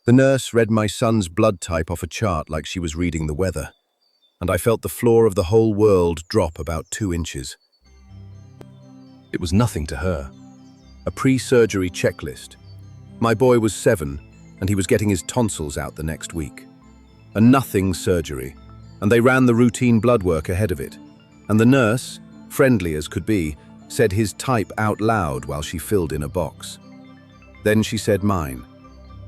The nurse read my son's blood type off a chart like she was reading the weather, and I felt the floor of the whole world drop about 2 inches. It was nothing to her. A pre-surgery checklist. My boy was 7, and he was getting his tonsils out the next week. A nothing surgery, and they ran the routine blood work ahead of it. And the nurse, friendly as could be, said his type out loud while she filled in a box. Then she said mine,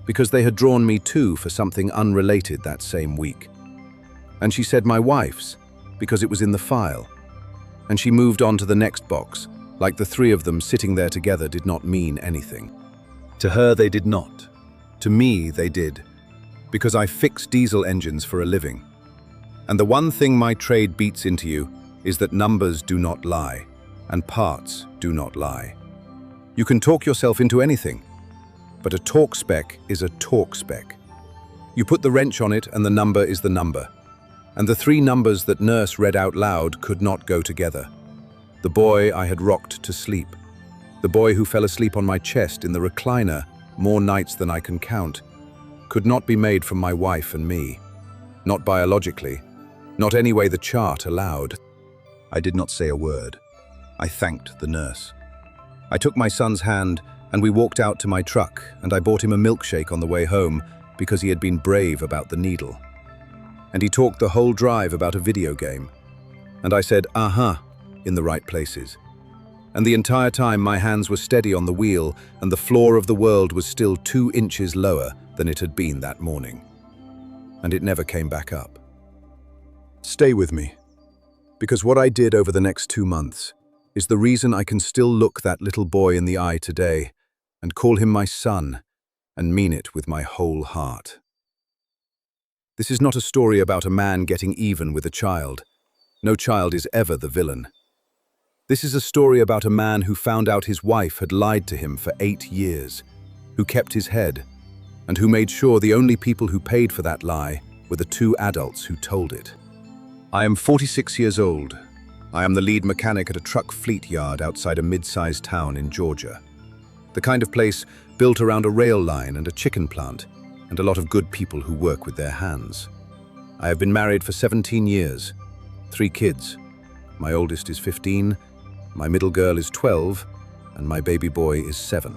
because they had drawn me too for something unrelated that same week. And she said my wife's, because it was in the file. And she moved on to the next box, like the 3 of them sitting there together did not mean anything. To her they did not. To me they did, because I fix diesel engines for a living. And the one thing my trade beats into you is that numbers do not lie, and parts do not lie. You can talk yourself into anything, but a torque spec is a torque spec. You put the wrench on it and the number is the number. And the 3 numbers that nurse read out loud could not go together. The boy I had rocked to sleep. The boy who fell asleep on my chest in the recliner more nights than I can count, could not be made from my wife and me. Not biologically, not any way the chart allowed. I did not say a word. I thanked the nurse. I took my son's hand and we walked out to my truck, and I bought him a milkshake on the way home because he had been brave about the needle. And he talked the whole drive about a video game. And I said, in the right places. And the entire time my hands were steady on the wheel and the floor of the world was still 2 inches lower than it had been that morning. And it never came back up. Stay with me, because what I did over the next 2 months is the reason I can still look that little boy in the eye today and call him my son and mean it with my whole heart. This is not a story about a man getting even with a child. No child is ever the villain. This is a story about a man who found out his wife had lied to him for 8 years, who kept his head, and who made sure the only people who paid for that lie were the 2 adults who told it. I am 46 years old. I am the lead mechanic at a truck fleet yard outside a mid-sized town in Georgia. The kind of place built around a rail line and a chicken plant, and a lot of good people who work with their hands. I have been married for 17 years, 3 kids. My oldest is 15, my middle girl is 12, and my baby boy is 7.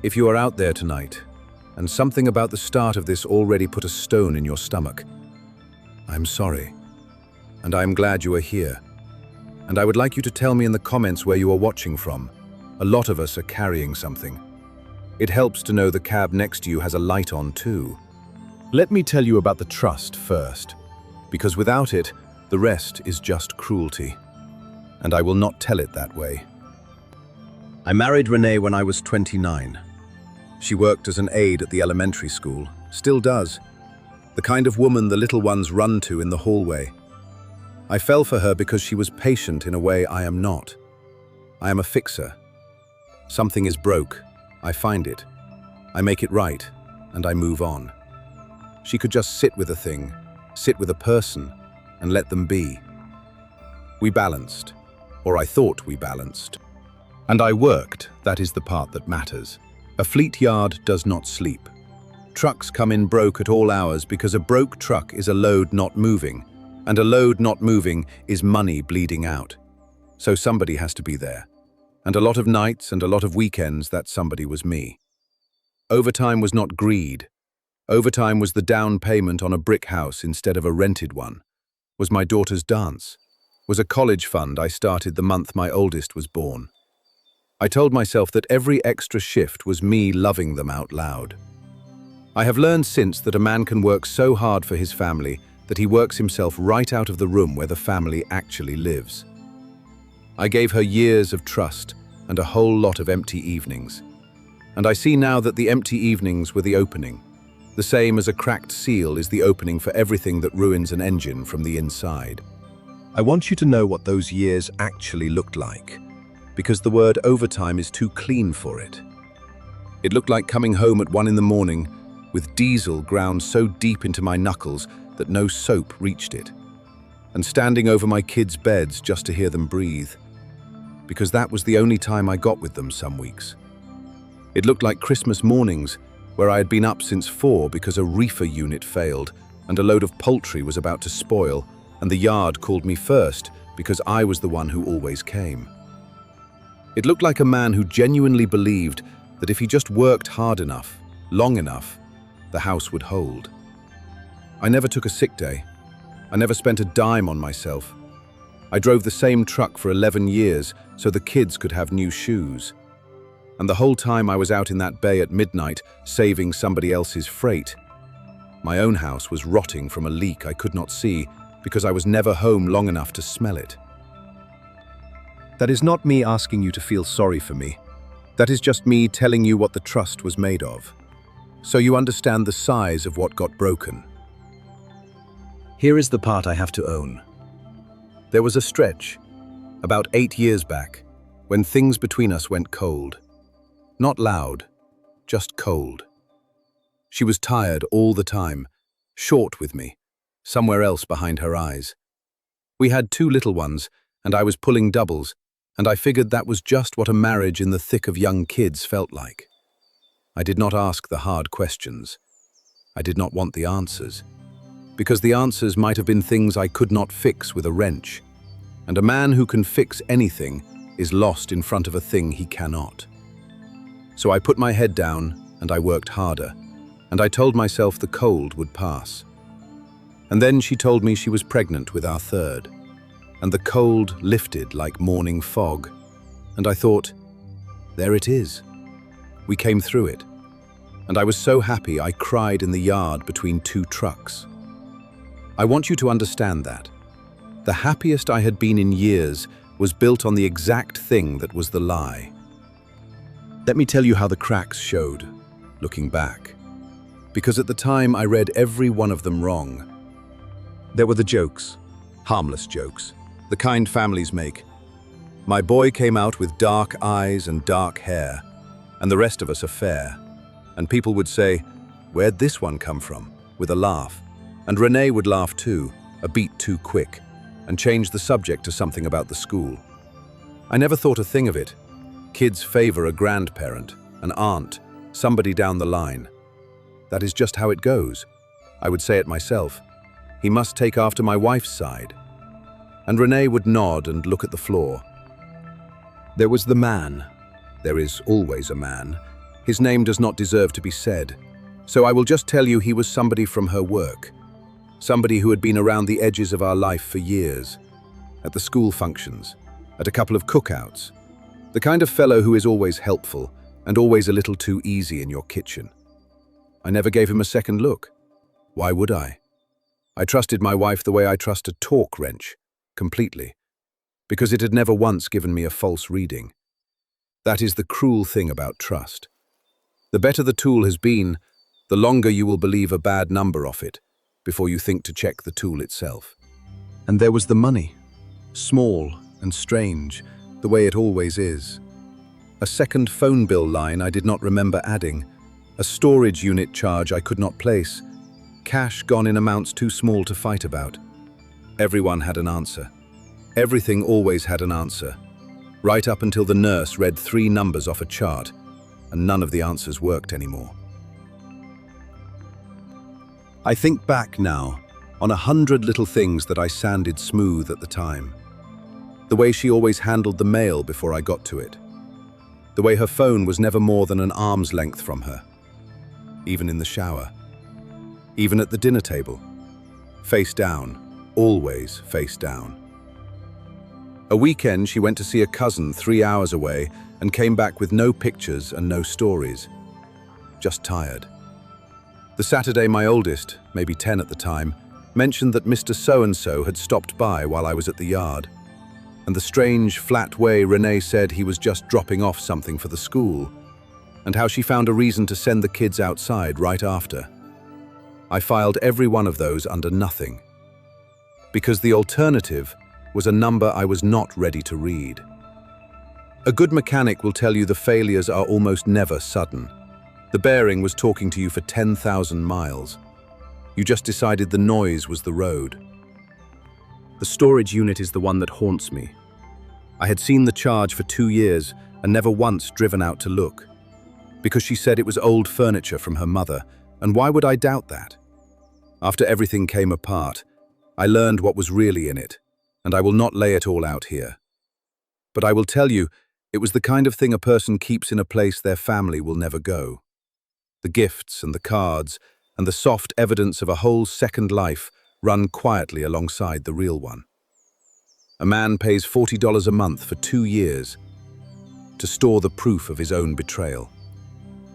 If you are out there tonight, and something about the start of this already put a stone in your stomach, I'm sorry, and I am glad you are here. And I would like you to tell me in the comments where you are watching from. A lot of us are carrying something. It helps to know the cab next to you has a light on too. Let me tell you about the trust first, because without it, the rest is just cruelty. And I will not tell it that way. I married Renee when I was 29. She worked as an aide at the elementary school, still does. The kind of woman the little ones run to in the hallway. I fell for her because she was patient in a way I am not. I am a fixer. Something is broke. I find it. I make it right, and I move on. She could just sit with a thing, sit with a person, and let them be. We balanced, or I thought we balanced. And I worked, that is the part that matters. A fleet yard does not sleep. Trucks come in broke at all hours because a broke truck is a load not moving, and a load not moving is money bleeding out. So somebody has to be there. And a lot of nights and a lot of weekends that somebody was me. Overtime was not greed. Overtime was the down payment on a brick house instead of a rented one. Was my daughter's dance. Was a college fund I started the month my oldest was born. I told myself that every extra shift was me loving them out loud. I have learned since that a man can work so hard for his family that he works himself right out of the room where the family actually lives. I gave her years of trust and a whole lot of empty evenings. And I see now that the empty evenings were the opening, the same as a cracked seal is the opening for everything that ruins an engine from the inside. I want you to know what those years actually looked like, because the word overtime is too clean for it. It looked like coming home at 1 in the morning with diesel ground so deep into my knuckles that no soap reached it, and standing over my kids' beds just to hear them breathe, because that was the only time I got with them some weeks. It looked like Christmas mornings where I had been up since 4 because a reefer unit failed and a load of poultry was about to spoil, and the yard called me first because I was the one who always came. It looked like a man who genuinely believed that if he just worked hard enough, long enough, the house would hold. I never took a sick day. I never spent a dime on myself. I drove the same truck for 11 years so the kids could have new shoes. And the whole time I was out in that bay at midnight saving somebody else's freight, my own house was rotting from a leak I could not see because I was never home long enough to smell it. That is not me asking you to feel sorry for me. That is just me telling you what the trust was made of, so you understand the size of what got broken. Here is the part I have to own. There was a stretch, about 8 years back, when things between us went cold. Not loud, just cold. She was tired all the time, short with me, somewhere else behind her eyes. We had 2 little ones, and I was pulling doubles, and I figured that was just what a marriage in the thick of young kids felt like. I did not ask the hard questions. I did not want the answers, because the answers might have been things I could not fix with a wrench, and a man who can fix anything is lost in front of a thing he cannot. So I put my head down and I worked harder, and I told myself the cold would pass. And then she told me she was pregnant with our 3rd, and the cold lifted like morning fog, and I thought, there it is. We came through it, and I was so happy I cried in the yard between 2 trucks. I want you to understand that. The happiest I had been in years was built on the exact thing that was the lie. Let me tell you how the cracks showed, looking back. Because at the time I read every one of them wrong. There were the jokes, harmless jokes, the kind families make. My boy came out with dark eyes and dark hair, and the rest of us are fair. And people would say, where'd this one come from? With a laugh. And Renee would laugh too, a beat too quick, and change the subject to something about the school. I never thought a thing of it. Kids favor a grandparent, an aunt, somebody down the line. That is just how it goes. I would say it myself. He must take after my wife's side. And Renee would nod and look at the floor. There was the man. There is always a man. His name does not deserve to be said. So I will just tell you he was somebody from her work. Somebody who had been around the edges of our life for years. At the school functions, at a couple of cookouts. The kind of fellow who is always helpful and always a little too easy in your kitchen. I never gave him a second look. Why would I? I trusted my wife the way I trust a torque wrench, completely, because it had never once given me a false reading. That is the cruel thing about trust. The better the tool has been, the longer you will believe a bad number off it before you think to check the tool itself. And there was the money, small and strange, the way it always is. A second phone bill line I did not remember adding, a storage unit charge I could not place, cash gone in amounts too small to fight about. Everyone had an answer. Everything always had an answer, right up until the nurse read 3 numbers off a chart, and none of the answers worked anymore. I think back now on 100 little things that I sanded smooth at the time. The way she always handled the mail before I got to it. The way her phone was never more than an arm's length from her. Even in the shower. Even at the dinner table. Face down. Always face down. A weekend she went to see a cousin 3 hours away and came back with no pictures and no stories. Just tired. The Saturday my oldest, maybe 10 at the time, mentioned that Mr. So-and-so had stopped by while I was at the yard. And the strange, flat way Renee said he was just dropping off something for the school, and how she found a reason to send the kids outside right after. I filed every one of those under nothing, because the alternative was a number I was not ready to read. A good mechanic will tell you the failures are almost never sudden. The bearing was talking to you for 10,000 miles. You just decided the noise was the road. The storage unit is the one that haunts me. I had seen the charge for 2 years and never once driven out to look. because she said it was old furniture from her mother, and why would I doubt that? After everything came apart, I learned what was really in it, and I will not lay it all out here. But I will tell you, it was the kind of thing a person keeps in a place their family will never go. The gifts and the cards and the soft evidence of a whole second life run quietly alongside the real one. A man pays $40 a month for 2 years to store the proof of his own betrayal,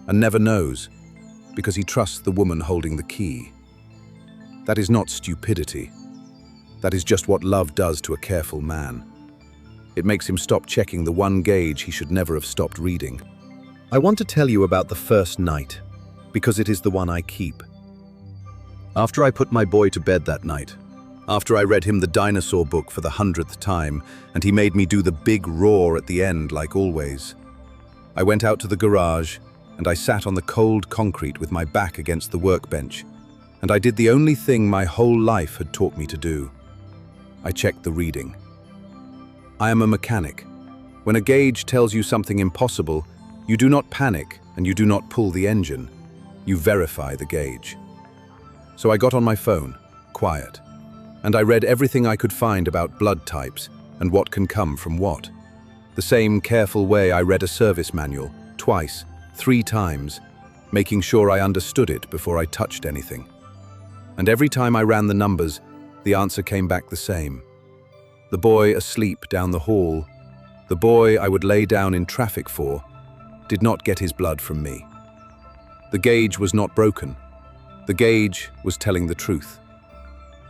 and never knows because he trusts the woman holding the key. That is not stupidity. That is just what love does to a careful man. It makes him stop checking the one gauge he should never have stopped reading. I want to tell you about the first night, because it is the one I keep. After I put my boy to bed that night, after I read him the dinosaur book for the 100th time, and he made me do the big roar at the end like always, I went out to the garage and I sat on the cold concrete with my back against the workbench, and I did the only thing my whole life had taught me to do. I checked the reading. I am a mechanic. When a gauge tells you something impossible, you do not panic and you do not pull the engine. You verify the gauge. So I got on my phone, quiet, and I read everything I could find about blood types and what can come from what. The same careful way I read a service manual, twice, 3 times, making sure I understood it before I touched anything. And every time I ran the numbers, the answer came back the same. The boy asleep down the hall, the boy I would lay down in traffic for, did not get his blood from me. The gauge was not broken. The gauge was telling the truth.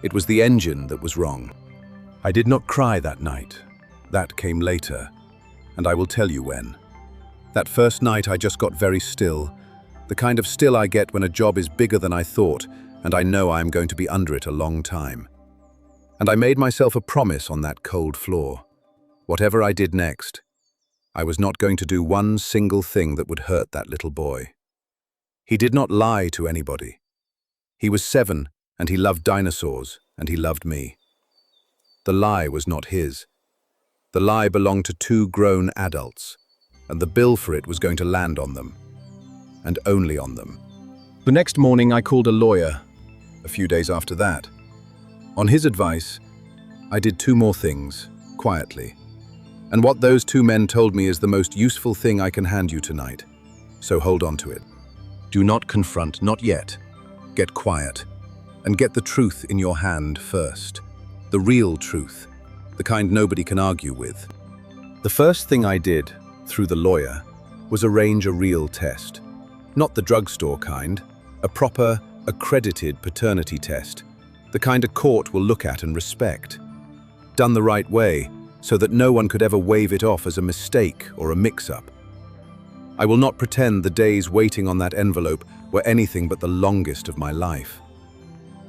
It was the engine that was wrong. I did not cry that night. That came later, and I will tell you when. That first night I just got very still, the kind of still I get when a job is bigger than I thought, and I know I am going to be under it a long time. And I made myself a promise on that cold floor. Whatever I did next, I was not going to do one single thing that would hurt that little boy. He did not lie to anybody. He was 7, and he loved dinosaurs, and he loved me. The lie was not his. The lie belonged to 2 grown adults, and the bill for it was going to land on them, and only on them. The next morning I called a lawyer, a few days after that. On his advice, I did 2 more things, quietly. And what those 2 men told me is the most useful thing I can hand you tonight. So hold on to it. Do not confront, not yet. Get quiet, and get the truth in your hand first. The real truth, the kind nobody can argue with. The first thing I did, through the lawyer, was arrange a real test. Not the drugstore kind, a proper, accredited paternity test. The kind a court will look at and respect. Done the right way, so that no one could ever wave it off as a mistake or a mix-up. I will not pretend the days waiting on that envelope were anything but the longest of my life.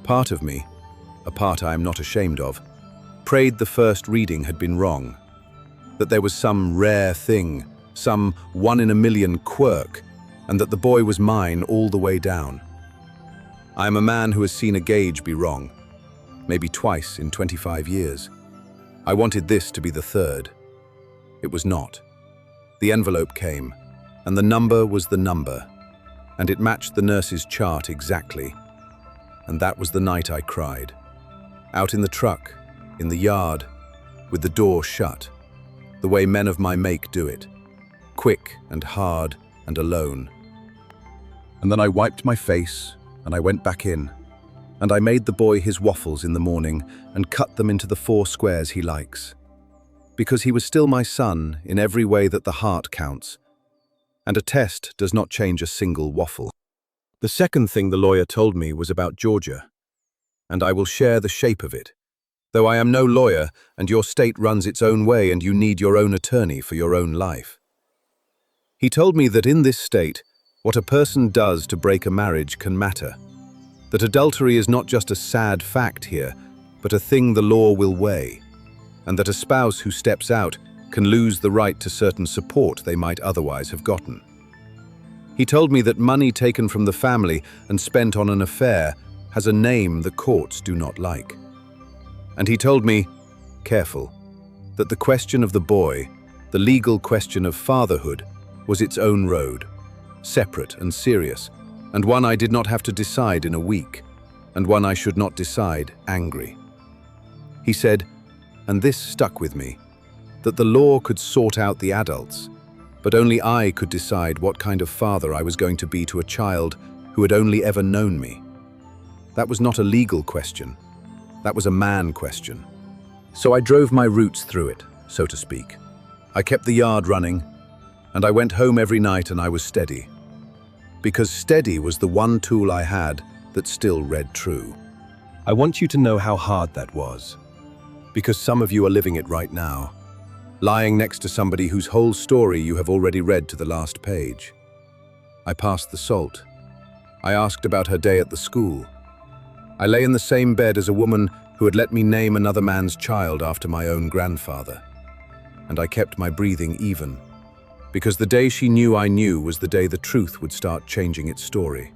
Part of me, a part I am not ashamed of, prayed the first reading had been wrong, that there was some rare thing, some 1 in a million quirk, and that the boy was mine all the way down. I am a man who has seen a gauge be wrong, maybe twice in 25 years. I wanted this to be the 3rd. It was not. The envelope came, and the number was the number, and it matched the nurse's chart exactly. And that was the night I cried. Out in the truck, in the yard, with the door shut, the way men of my make do it, quick and hard and alone. And then I wiped my face, and I went back in, and I made the boy his waffles in the morning and cut them into the 4 squares he likes. Because he was still my son in every way that the heart counts, and a test does not change a single waffle. The second thing the lawyer told me was about Georgia, and I will share the shape of it. Though I am no lawyer, and your state runs its own way and you need your own attorney for your own life. He told me that in this state, what a person does to break a marriage can matter. That adultery is not just a sad fact here, but a thing the law will weigh, and that a spouse who steps out can lose the right to certain support they might otherwise have gotten. He told me that money taken from the family and spent on an affair has a name the courts do not like. And he told me, careful, that the question of the boy, the legal question of fatherhood, was its own road. separate and serious, and one I did not have to decide in a week, and one I should not decide angry. He said, and this stuck with me, that the law could sort out the adults, but only I could decide what kind of father I was going to be to a child who had only ever known me. That was not a legal question. That was a man question. So I drove my roots through it, so to speak. I kept the yard running, and I went home every night and I was steady. Because steady was the one tool I had that still read true. I want you to know how hard that was. Because some of you are living it right now, lying next to somebody whose whole story you have already read to the last page. I passed the salt. I asked about her day at the school. I lay in the same bed as a woman who had let me name another man's child after my own grandfather. And I kept my breathing even, because the day she knew I knew was the day the truth would start changing its story.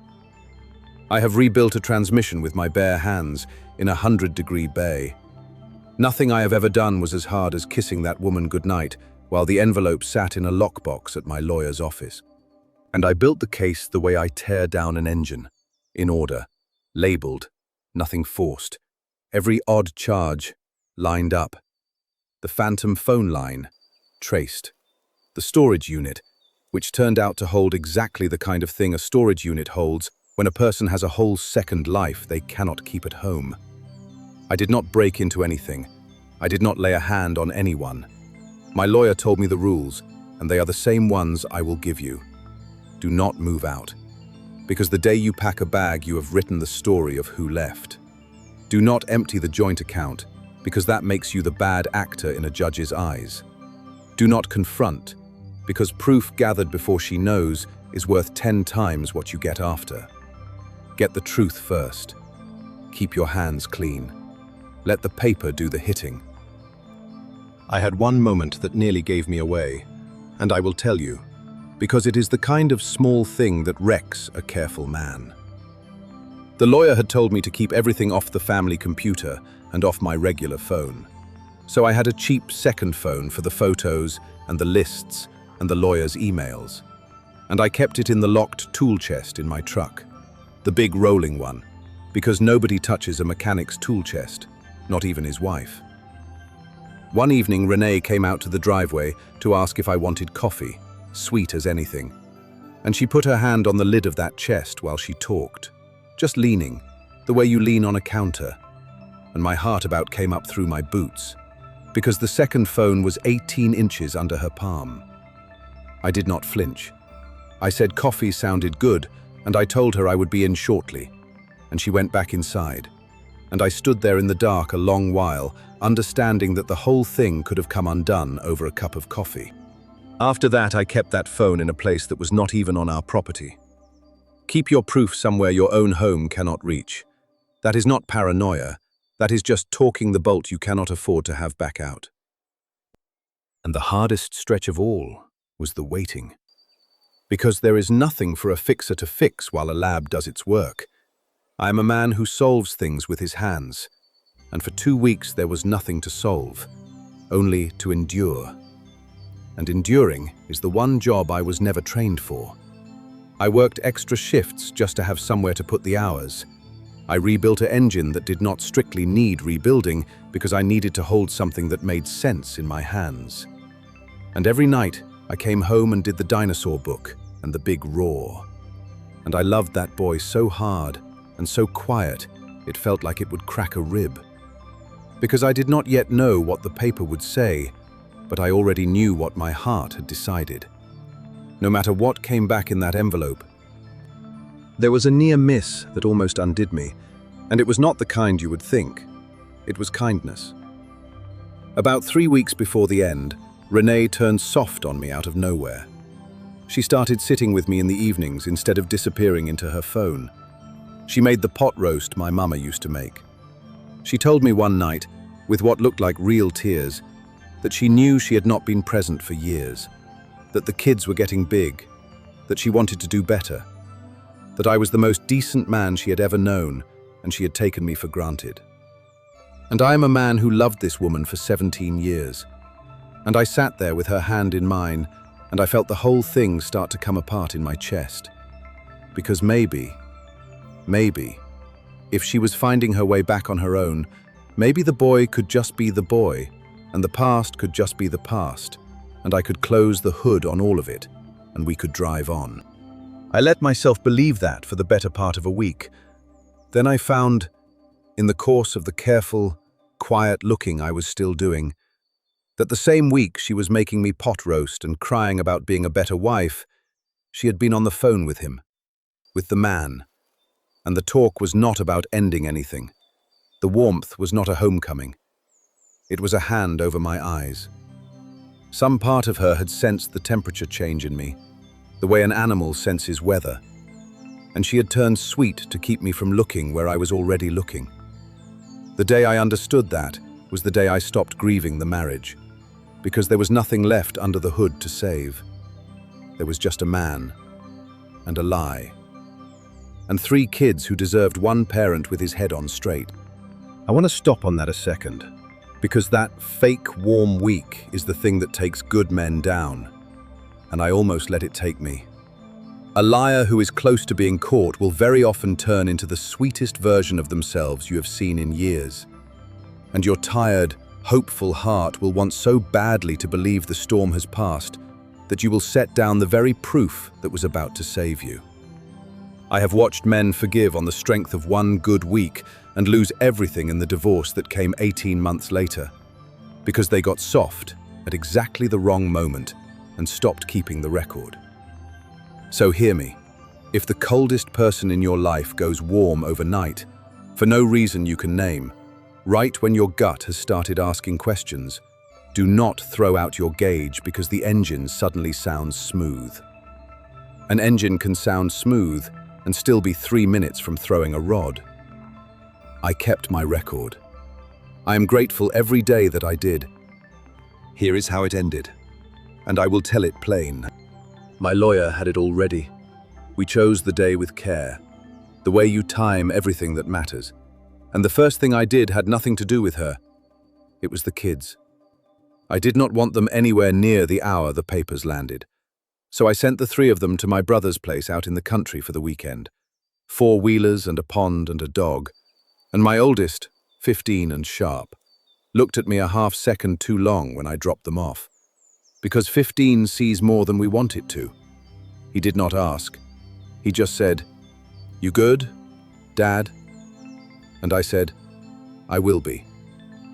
I have rebuilt a transmission with my bare hands in a 100-degree bay. Nothing I have ever done was as hard as kissing that woman goodnight while the envelope sat in a lockbox at my lawyer's office. And I built the case the way I tear down an engine, in order, labeled, nothing forced, every odd charge lined up, the phantom phone line traced, the storage unit, which turned out to hold exactly the kind of thing a storage unit holds when a person has a whole second life they cannot keep at home. I did not break into anything. I did not lay a hand on anyone. My lawyer told me the rules, and they are the same ones I will give you. Do not move out, because the day you pack a bag, you have written the story of who left. Do not empty the joint account, because that makes you the bad actor in a judge's eyes. Do not confront, because proof gathered before she knows is worth 10 times what you get after. Get the truth first. Keep your hands clean. Let the paper do the hitting. I had one moment that nearly gave me away, and I will tell you, because it is the kind of small thing that wrecks a careful man. The lawyer had told me to keep everything off the family computer and off my regular phone. So I had a cheap second phone for the photos and the lists and the lawyer's emails. And I kept it in the locked tool chest in my truck, the big rolling one, because nobody touches a mechanic's tool chest, not even his wife. One evening, Renee came out to the driveway to ask if I wanted coffee, sweet as anything. And she put her hand on the lid of that chest while she talked, just leaning, the way you lean on a counter. And my heart about came up through my boots, because the second phone was 18 inches under her palm. I did not flinch. I said coffee sounded good, and I told her I would be in shortly. And she went back inside. And I stood there in the dark a long while, understanding that the whole thing could have come undone over a cup of coffee. After that, I kept that phone in a place that was not even on our property. Keep your proof somewhere your own home cannot reach. That is not paranoia. That is just torquing the bolt you cannot afford to have back out. And the hardest stretch of all was the waiting. Because there is nothing for a fixer to fix while a lab does its work. I am a man who solves things with his hands, and for 2 weeks there was nothing to solve, only to endure. And enduring is the one job I was never trained for. I worked extra shifts just to have somewhere to put the hours. I rebuilt an engine that did not strictly need rebuilding because I needed to hold something that made sense in my hands. And every night I came home and did the dinosaur book and the big roar. And I loved that boy so hard and so quiet it felt like it would crack a rib. Because I did not yet know what the paper would say, but I already knew what my heart had decided. No matter what came back in that envelope, there was a near miss that almost undid me, and it was not the kind you would think. It was kindness. About 3 weeks before the end, Renee turned soft on me out of nowhere. She started sitting with me in the evenings instead of disappearing into her phone. She made the pot roast my mama used to make. She told me one night, with what looked like real tears, that she knew she had not been present for years, that the kids were getting big, that she wanted to do better, that I was the most decent man she had ever known, and she had taken me for granted. And I am a man who loved this woman for 17 years. And I sat there with her hand in mine, and I felt the whole thing start to come apart in my chest. Because maybe, if she was finding her way back on her own, maybe the boy could just be the boy, and the past could just be the past, and I could close the hood on all of it, and we could drive on. I let myself believe that for the better part of a week. Then I found, in the course of the careful, quiet looking I was still doing, that the same week she was making me pot roast and crying about being a better wife, she had been on the phone with him, with the man, and the talk was not about ending anything. The warmth was not a homecoming. It was a hand over my eyes. Some part of her had sensed the temperature change in me, the way an animal senses weather, and she had turned sweet to keep me from looking where I was already looking. The day I understood that was the day I stopped grieving the marriage, because there was nothing left under the hood to save. There was just a man, and a lie, and 3 kids who deserved one parent with his head on straight. I want to stop on that a second, because that fake warm week is the thing that takes good men down, and I almost let it take me. A liar who is close to being caught will very often turn into the sweetest version of themselves you have seen in years. And your tired, hopeful heart will want so badly to believe the storm has passed that you will set down the very proof that was about to save you. I have watched men forgive on the strength of one good week and lose everything in the divorce that came 18 months later, because they got soft at exactly the wrong moment and stopped keeping the record. So hear me, if the coldest person in your life goes warm overnight, for no reason you can name, right when your gut has started asking questions, do not throw out your gauge because the engine suddenly sounds smooth. An engine can sound smooth and still be 3 minutes from throwing a rod. I kept my record. I am grateful every day that I did. Here is how it ended, and I will tell it plain. My lawyer had it all ready. We chose the day with care, the way you time everything that matters. And the first thing I did had nothing to do with her. It was the kids. I did not want them anywhere near the hour the papers landed. So I sent the 3 of them to my brother's place out in the country for the weekend. 4 wheelers and a pond and a dog. And my oldest, 15 and sharp, looked at me a half second too long when I dropped them off. Because 15 sees more than we want it to. He did not ask. He just said, "You good, Dad?" And I said, "I will be."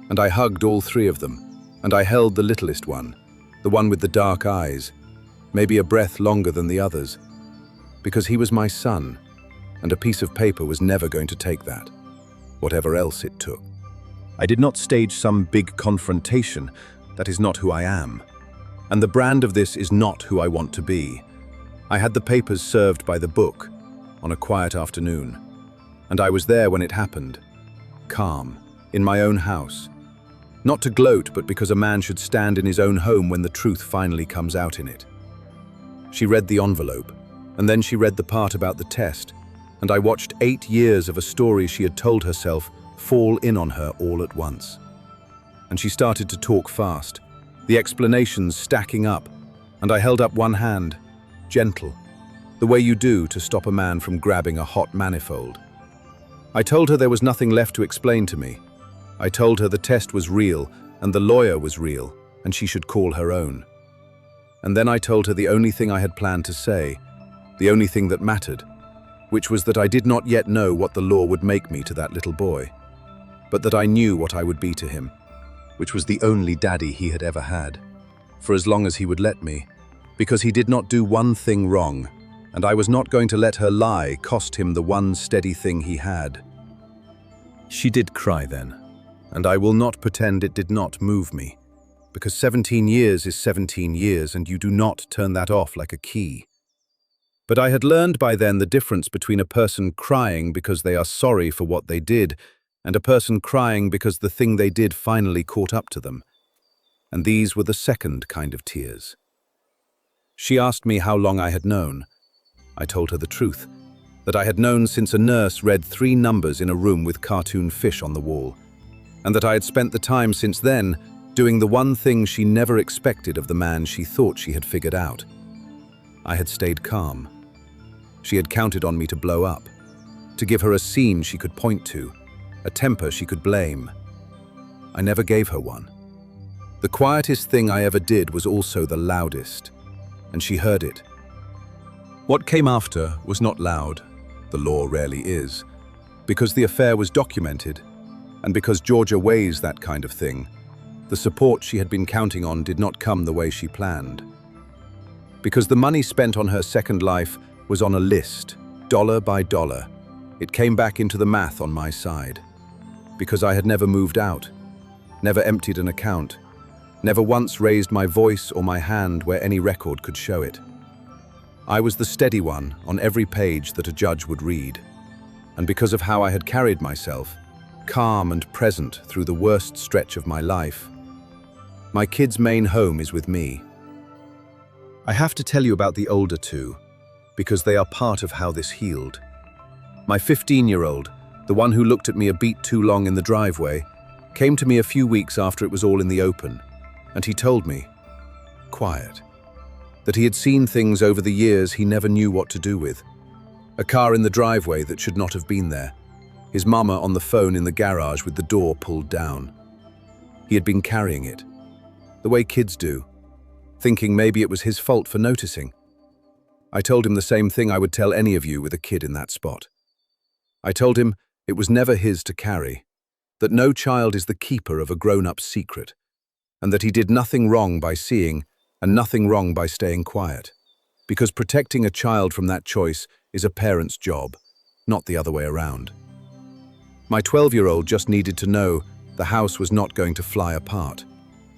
And I hugged all 3 of them, and I held the littlest one, the one with the dark eyes, maybe a breath longer than the others, because he was my son, and a piece of paper was never going to take that, whatever else it took. I did not stage some big confrontation. That is not who I am. And the brand of this is not who I want to be. I had the papers served by the book on a quiet afternoon, and I was there when it happened, calm, in my own house. Not to gloat, but because a man should stand in his own home when the truth finally comes out in it. She read the envelope, and then she read the part about the test, and I watched 8 years of a story she had told herself fall in on her all at once. And she started to talk fast, the explanations stacking up, and I held up one hand, gentle, the way you do to stop a man from grabbing a hot manifold. I told her there was nothing left to explain to me. I told her the test was real, and the lawyer was real, and she should call her own. And then I told her the only thing I had planned to say, the only thing that mattered, which was that I did not yet know what the law would make me to that little boy, but that I knew what I would be to him, which was the only daddy he had ever had, for as long as he would let me, because he did not do one thing wrong, and I was not going to let her lie cost him the one steady thing he had. She did cry then, and I will not pretend it did not move me, because 17 years is 17 years, and you do not turn that off like a key. But I had learned by then the difference between a person crying because they are sorry for what they did and a person crying because the thing they did finally caught up to them. And these were the second kind of tears. She asked me how long I had known. I told her the truth, that I had known since a nurse read 3 numbers in a room with cartoon fish on the wall, and that I had spent the time since then doing the one thing she never expected of the man she thought she had figured out. I had stayed calm. She had counted on me to blow up, to give her a scene she could point to, a temper she could blame. I never gave her one. The quietest thing I ever did was also the loudest, and she heard it. What came after was not loud, the law rarely is, because the affair was documented, and because Georgia weighs that kind of thing. The support she had been counting on did not come the way she planned. Because the money spent on her second life was on a list, dollar by dollar, it came back into the math on my side. Because I had never moved out, never emptied an account, never once raised my voice or my hand where any record could show it. I was the steady one on every page that a judge would read. And because of how I had carried myself, calm and present through the worst stretch of my life, my kid's main home is with me. I have to tell you about the older two, because they are part of how this healed. My 15-year-old, the one who looked at me a beat too long in the driveway, came to me a few weeks after it was all in the open, and he told me, quiet, that he had seen things over the years he never knew what to do with. A car in the driveway that should not have been there. His mama on the phone in the garage with the door pulled down. He had been carrying it, the way kids do, thinking maybe it was his fault for noticing. I told him the same thing I would tell any of you with a kid in that spot. I told him it was never his to carry, that no child is the keeper of a grown-up secret, and that he did nothing wrong by seeing and nothing wrong by staying quiet, because protecting a child from that choice is a parent's job, not the other way around. My 12-year-old just needed to know the house was not going to fly apart,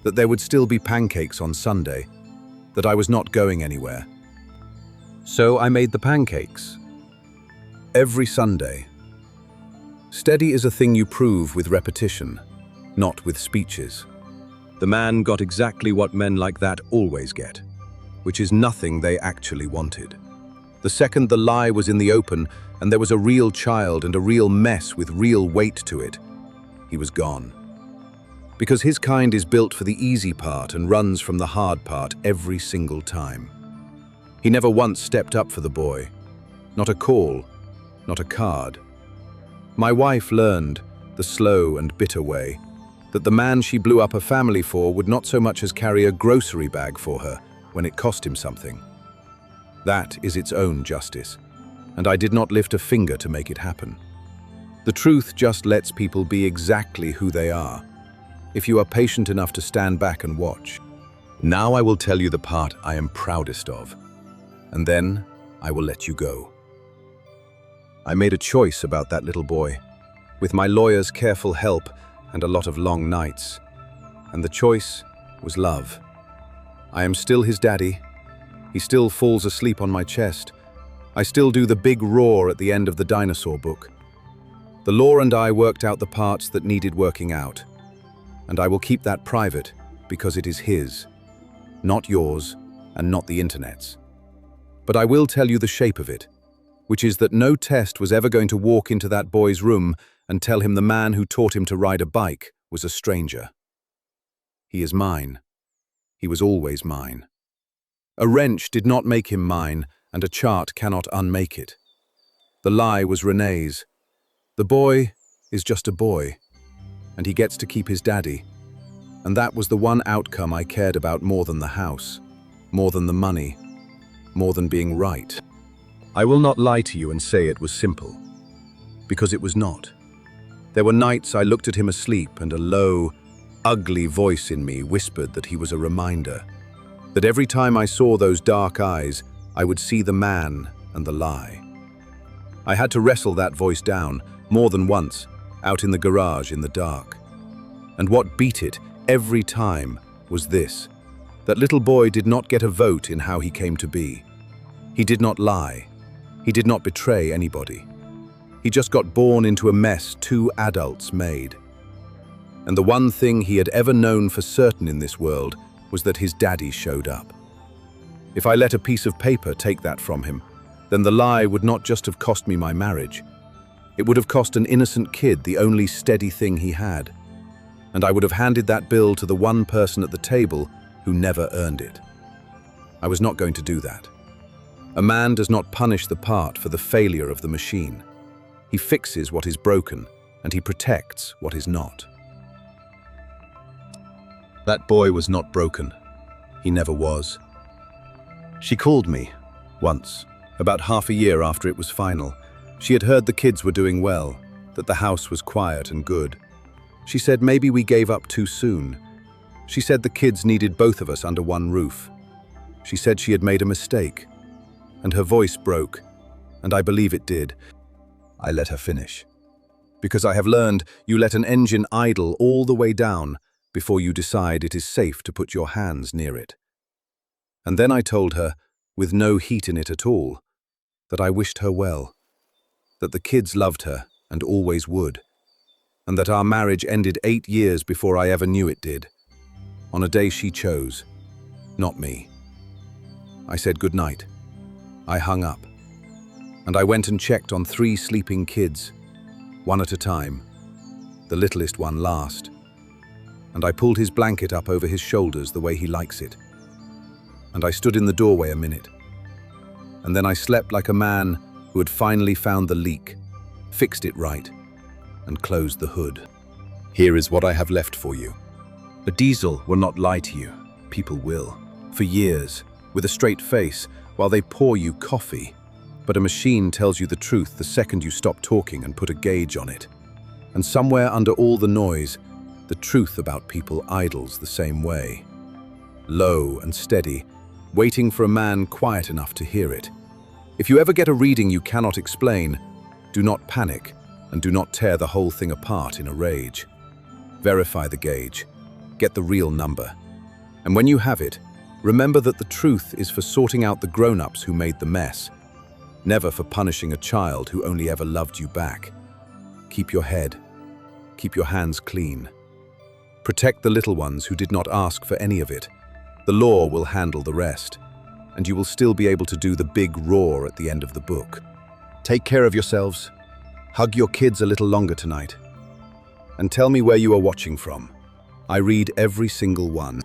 that there would still be pancakes on Sunday, that I was not going anywhere. So I made the pancakes. Every Sunday. Steady is a thing you prove with repetition, not with speeches. The man got exactly what men like that always get, which is nothing they actually wanted. The second the lie was in the open and there was a real child and a real mess with real weight to it, he was gone. Because his kind is built for the easy part and runs from the hard part every single time. He never once stepped up for the boy. Not a call, not a card. My wife learned, the slow and bitter way, that the man she blew up a family for would not so much as carry a grocery bag for her when it cost him something. That is its own justice, and I did not lift a finger to make it happen. The truth just lets people be exactly who they are, if you are patient enough to stand back and watch. Now I will tell you the part I am proudest of, and then I will let you go. I made a choice about that little boy, with my lawyer's careful help and a lot of long nights, and the choice was love. I am still his daddy. He still falls asleep on my chest. I still do the big roar at the end of the dinosaur book. The law and I worked out the parts that needed working out, and I will keep that private because it is his, not yours and not the internet's. But I will tell you the shape of it, which is that no test was ever going to walk into that boy's room and tell him the man who taught him to ride a bike was a stranger. He is mine. He was always mine. A wrench did not make him mine, and a chart cannot unmake it. The lie was Renee's. The boy is just a boy, and he gets to keep his daddy. And that was the one outcome I cared about more than the house, more than the money, more than being right. I will not lie to you and say it was simple, because it was not. There were nights I looked at him asleep and a low, ugly voice in me whispered that he was a reminder, that every time I saw those dark eyes, I would see the man and the lie. I had to wrestle that voice down, more than once, out in the garage in the dark. And what beat it every time was this: that little boy did not get a vote in how he came to be. He did not lie. He did not betray anybody. He just got born into a mess two adults made. And the one thing he had ever known for certain in this world was that his daddy showed up. If I let a piece of paper take that from him, then the lie would not just have cost me my marriage. It would have cost an innocent kid the only steady thing he had. and I would have handed that bill to the one person at the table who never earned it. I was not going to do that. A man does not punish the part for the failure of the machine. He fixes what is broken, and he protects what is not. That boy was not broken. He never was. She called me, once, about half a year after it was final. She had heard the kids were doing well, that the house was quiet and good. She said maybe we gave up too soon. She said the kids needed both of us under one roof. She said she had made a mistake, and her voice broke, and I believe it did. I let her finish. Because I have learned you let an engine idle all the way down before you decide it is safe to put your hands near it. And then I told her, with no heat in it at all, that I wished her well, that the kids loved her and always would, and that our marriage ended 8 years before I ever knew it did, on a day she chose, not me. I said good night. I hung up, and I went and checked on 3 sleeping kids, one at a time, the littlest one last, and I pulled his blanket up over his shoulders the way he likes it, and I stood in the doorway a minute, and then I slept like a man who had finally found the leak, fixed it right, and closed the hood. Here is what I have left for you. A diesel will not lie to you. People will. For years, with a straight face, while they pour you coffee. But a machine tells you the truth the second you stop talking and put a gauge on it. And somewhere under all the noise, the truth about people idles the same way. Low and steady, waiting for a man quiet enough to hear it. If you ever get a reading you cannot explain, do not panic and do not tear the whole thing apart in a rage. Verify the gauge. Get the real number. And when you have it, remember that the truth is for sorting out the grown-ups who made the mess, never for punishing a child who only ever loved you back. Keep your head. Keep your hands clean. Protect the little ones who did not ask for any of it. The law will handle the rest, and you will still be able to do the big roar at the end of the book. Take care of yourselves. Hug your kids a little longer tonight. And tell me where you are watching from. I read every single one.